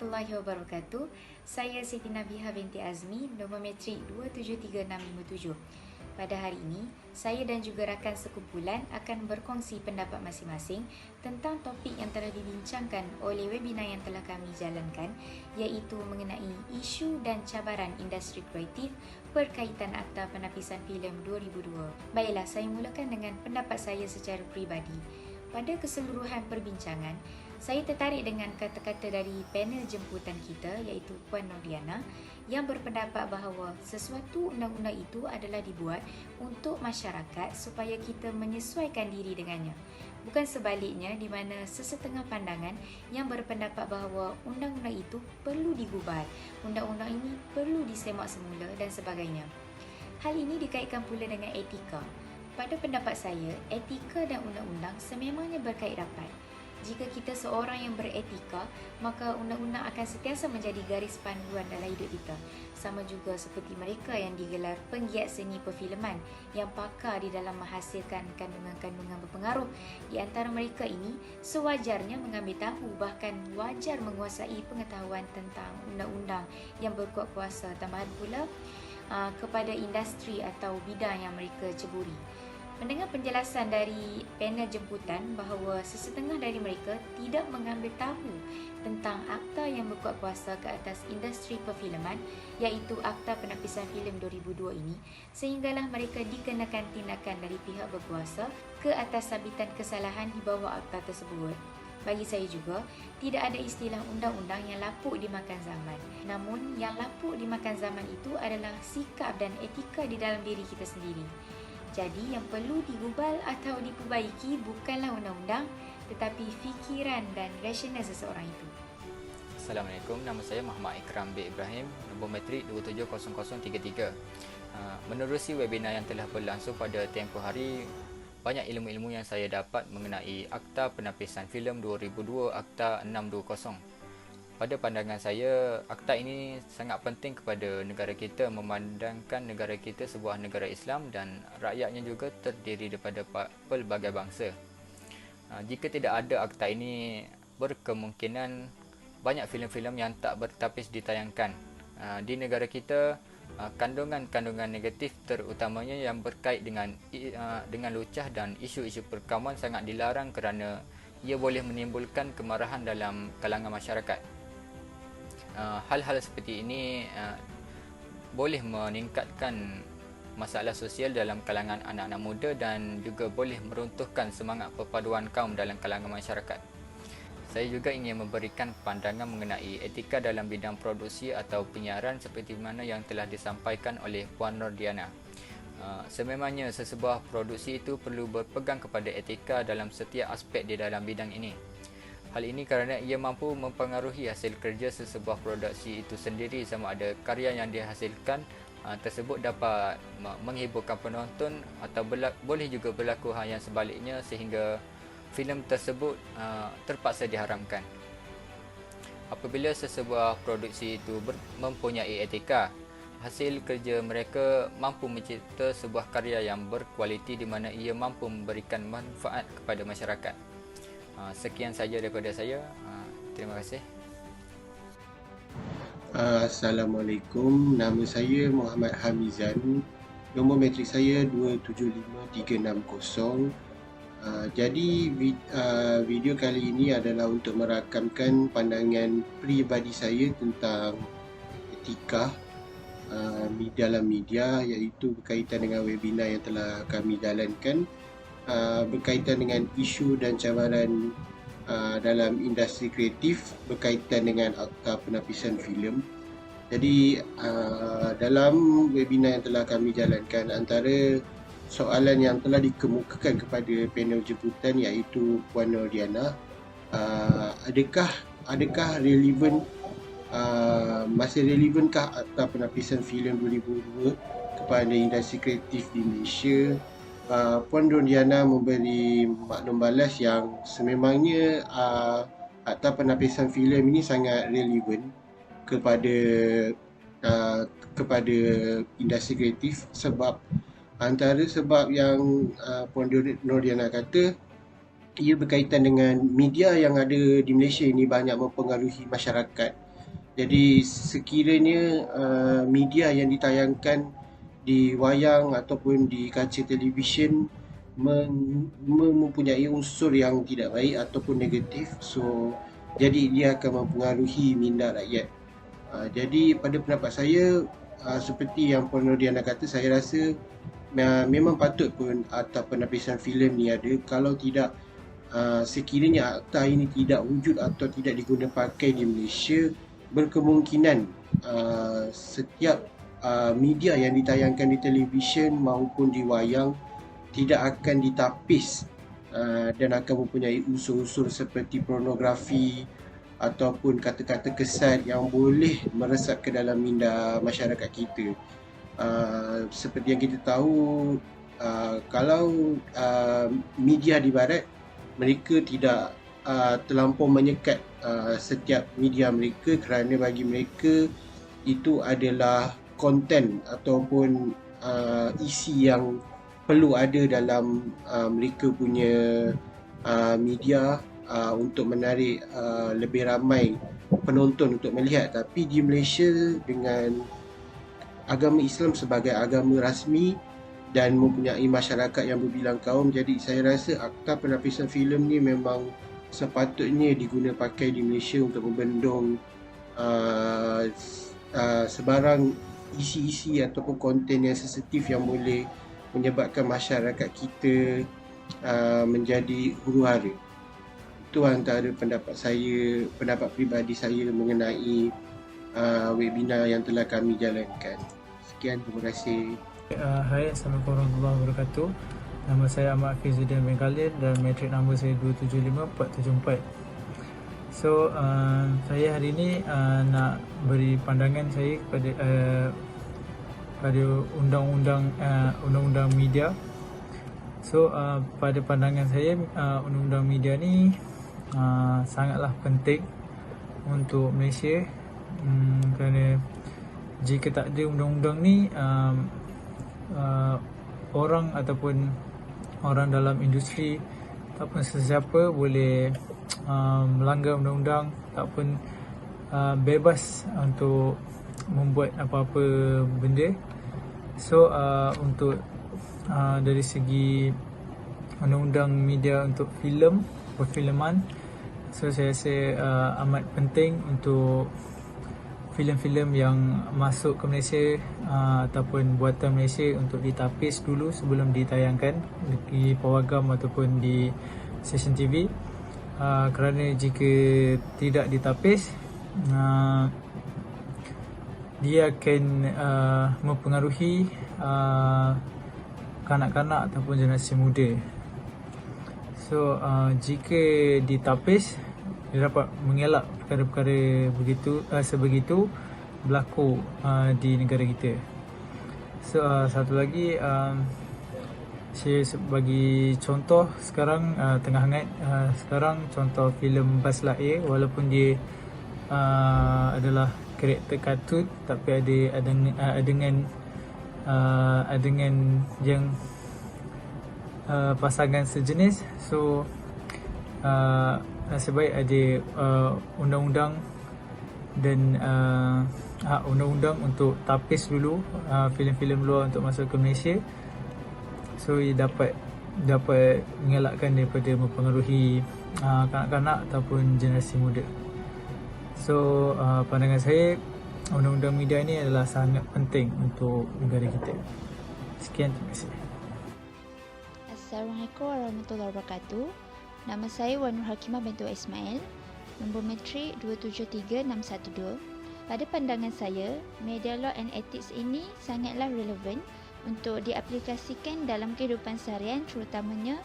warahmatullahi wabarakatuh. Saya Siti Nabiha binti Azmi, nombor metrik 273657. Pada hari ini, saya dan juga rakan sekumpulan akan berkongsi pendapat masing-masing tentang topik yang telah dibincangkan oleh webinar yang telah kami jalankan, iaitu mengenai isu dan cabaran industri kreatif berkaitan Akta Penapisan Filem 2002. Baiklah, saya mulakan dengan pendapat saya secara peribadi. Pada keseluruhan perbincangan, saya tertarik dengan kata-kata dari panel jemputan kita, iaitu Puan Nordiana, yang berpendapat bahawa sesuatu undang-undang itu adalah dibuat untuk masyarakat supaya kita menyesuaikan diri dengannya. Bukan sebaliknya, di mana sesetengah pandangan yang berpendapat bahawa undang-undang itu perlu digubal, undang-undang ini perlu disemak semula dan sebagainya. Hal ini dikaitkan pula dengan etika. Pada pendapat saya, etika dan undang-undang sememangnya berkait rapat. Jika kita seorang yang beretika, maka undang-undang akan sentiasa menjadi garis panduan dalam hidup kita. Sama juga seperti mereka yang digelar penggiat seni perfilman yang pakar di dalam menghasilkan kandungan-kandungan berpengaruh. Di antara mereka ini, sewajarnya mengambil tahu, bahkan wajar menguasai pengetahuan tentang undang-undang yang berkuat kuasa, tambahan pula kepada industri atau bidang yang mereka ceburi. Mendengar penjelasan dari panel jemputan bahawa sesetengah dari mereka tidak mengambil tahu tentang akta yang berkuat kuasa ke atas industri perfilman, iaitu Akta Penapisan Filem 2002 ini, sehinggalah mereka dikenakan tindakan dari pihak berkuasa ke atas sabitan kesalahan di bawah akta tersebut. Bagi saya juga, tidak ada istilah undang-undang yang lapuk dimakan zaman. Namun, yang lapuk dimakan zaman itu adalah sikap dan etika di dalam diri kita sendiri. Jadi, yang perlu digubal atau diperbaiki bukanlah undang-undang, tetapi fikiran dan rasional seseorang itu. Assalamualaikum, nama saya Muhammad Ikram bin Ibrahim, nombor metrik 270033. Menerusi webinar yang telah berlangsung pada tempoh hari, banyak ilmu-ilmu yang saya dapat mengenai Akta Penapisan Filem 2002 Akta 620. Pada pandangan saya, akta ini sangat penting kepada negara kita, memandangkan negara kita sebuah negara Islam dan rakyatnya juga terdiri daripada pelbagai bangsa. Jika tidak ada akta ini, berkemungkinan banyak filem-filem yang tak bertapis ditayangkan. Di negara kita, kandungan-kandungan negatif terutamanya yang berkait dengan lucah dan isu-isu perkauman sangat dilarang kerana ia boleh menimbulkan kemarahan dalam kalangan masyarakat. Hal-hal seperti ini boleh meningkatkan masalah sosial dalam kalangan anak-anak muda dan juga boleh meruntuhkan semangat perpaduan kaum dalam kalangan masyarakat. Saya juga ingin memberikan pandangan mengenai etika dalam bidang produksi atau penyiaran seperti mana yang telah disampaikan oleh Puan Nordiana. Sememangnya sesebuah produksi itu perlu berpegang kepada etika dalam setiap aspek di dalam bidang ini. Hal ini kerana ia mampu mempengaruhi hasil kerja sesebuah produksi itu sendiri, sama ada karya yang dihasilkan tersebut dapat menghiburkan penonton atau boleh juga berlaku hal yang sebaliknya sehingga filem tersebut terpaksa diharamkan. Apabila sesebuah produksi itu mempunyai etika, hasil kerja mereka mampu mencipta sebuah karya yang berkualiti di mana ia mampu memberikan manfaat kepada masyarakat. Sekian saja daripada saya. Terima kasih. Assalamualaikum, nama saya Muhammad Hamizan, nombor metrik saya 275360. Jadi video kali ini adalah untuk merakamkan pandangan peribadi saya tentang etika dalam media, iaitu berkaitan dengan webinar yang telah kami jalankan berkaitan dengan isu dan cabaran dalam industri kreatif berkaitan dengan Akta Penapisan Filem. Jadi dalam webinar yang telah kami jalankan, antara soalan yang telah dikemukakan kepada panel jemputan iaitu Puan Nordiana, adakah relevan, masih relevankah Akta Penapisan Filem 2002 kepada industri kreatif di Malaysia? Puan Nordiana memberi maklum balas yang sememangnya Akta Penapisan Filem ini sangat relevan kepada industri kreatif, sebab antara sebab yang Puan Nordiana kata, ia berkaitan dengan media yang ada di Malaysia ini banyak mempengaruhi masyarakat Jadi sekiranya media yang ditayangkan di wayang ataupun di kaca televisyen mempunyai unsur yang tidak baik ataupun negatif, so jadi dia akan mempengaruhi minda rakyat. Jadi pada pendapat saya, seperti yang Puan Nurdiana kata, saya rasa memang patut pun akta penapisan filem ni ada. Kalau tidak, sekiranya akta ini tidak wujud atau tidak digunakan pakai di Malaysia, berkemungkinan setiap media yang ditayangkan di televisyen maupun di wayang tidak akan ditapis dan akan mempunyai unsur-unsur seperti pornografi ataupun kata-kata kesat yang boleh meresap ke dalam minda masyarakat kita. Seperti yang kita tahu, kalau media di barat, mereka tidak terlampau menyekat setiap media mereka kerana bagi mereka itu adalah konten ataupun isi yang perlu ada dalam mereka punya media untuk menarik lebih ramai penonton untuk melihat. Tapi di Malaysia, dengan agama Islam sebagai agama rasmi dan mempunyai masyarakat yang berbilang kaum, jadi saya rasa akta penapisan filem ni memang sepatutnya diguna pakai di Malaysia untuk membendung sebarang isi-isi ataupun konten yang sensitif yang boleh menyebabkan masyarakat kita menjadi huru-hara. Itu antara pendapat saya, pendapat peribadi saya mengenai webinar yang telah kami jalankan. Sekian, terima kasih. Hai, Assalamualaikum warahmatullahi wabarakatuh. Nama saya Ahmad Fizuddin bin Khalid dan matrik nombor saya 275474. So, saya hari ini nak beri pandangan saya kepada pada undang-undang media. So, pada pandangan saya, undang-undang media ni sangatlah penting untuk Malaysia, kerana jika tak ada undang-undang ni, orang ataupun orang dalam industri ataupun sesiapa boleh melanggar undang-undang ataupun bebas untuk membuat apa-apa benda. So, untuk dari segi undang-undang media untuk filem, perfilman, so saya rasa amat penting untuk filem-filem yang masuk ke Malaysia ataupun buatan Malaysia untuk ditapis dulu sebelum ditayangkan di pawagam ataupun di stesen TV. Kerana jika tidak ditapis, dia akan mempengaruhi kanak-kanak ataupun generasi muda. So, jika ditapis, dia dapat mengelak perkara-perkara sebegitu berlaku di negara kita. So, satu lagi, saya bagi contoh sekarang tengah hangat sekarang contoh filem Buzz Lightyear, walaupun dia adalah karakter kartun, tapi ada adegan yang pasangan sejenis. So, nasib baik ada undang-undang dan undang-undang untuk tapis dulu filem-filem luar untuk masuk ke Malaysia. So, ia dapat mengelakkan daripada mempengaruhi kanak-kanak ataupun generasi muda. So, pandangan saya, undang-undang media ni adalah sangat penting untuk negara kita. Sekian, terima kasih. Assalamualaikum warahmatullahi wabarakatuh. Nama saya Wan Nur Hakimah binti Ismail, nombor matrik 273612. Pada pandangan saya, media law and ethics ini sangatlah relevan untuk diaplikasikan dalam kehidupan seharian, terutamanya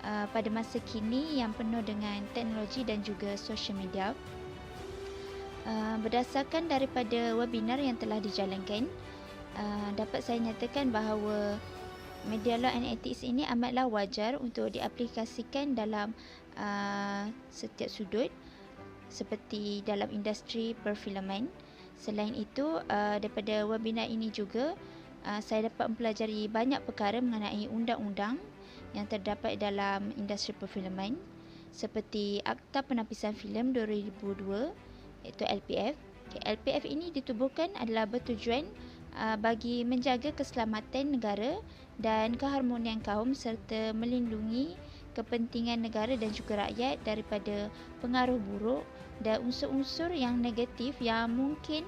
pada masa kini yang penuh dengan teknologi dan juga social media. Berdasarkan daripada webinar yang telah dijalankan, dapat saya nyatakan bahawa media law and ethics ini amatlah wajar untuk diaplikasikan dalam setiap sudut, seperti dalam industri perfilman. Selain itu, daripada webinar ini juga saya dapat mempelajari banyak perkara mengenai undang-undang yang terdapat dalam industri perfilman, seperti Akta Penapisan Filem 2002 iaitu LPF, LPF ini ditubuhkan adalah bertujuan bagi menjaga keselamatan negara dan keharmonian kaum serta melindungi kepentingan negara dan juga rakyat daripada pengaruh buruk dan unsur-unsur yang negatif yang mungkin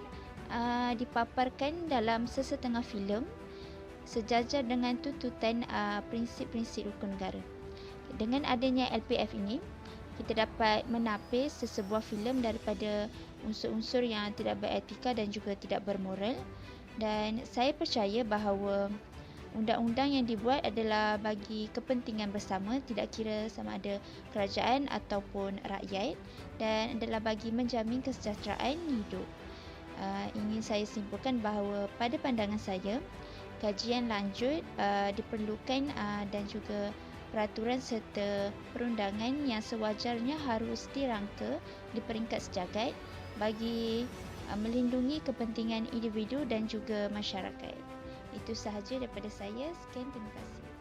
dipaparkan dalam sesetengah filem sejajar dengan tuntutan prinsip-prinsip rukun negara. Dengan adanya LPF ini, kita dapat menapis sesebuah filem daripada unsur-unsur yang tidak beretika dan juga tidak bermoral, dan saya percaya bahawa undang-undang yang dibuat adalah bagi kepentingan bersama, tidak kira sama ada kerajaan ataupun rakyat, dan adalah bagi menjamin kesejahteraan hidup. Ingin saya simpulkan bahawa pada pandangan saya, kajian lanjut diperlukan dan juga peraturan serta perundangan yang sewajarnya harus dirangka di peringkat sejagat bagi melindungi kepentingan individu dan juga masyarakat. Itu sahaja daripada saya. Sekian, terima kasih.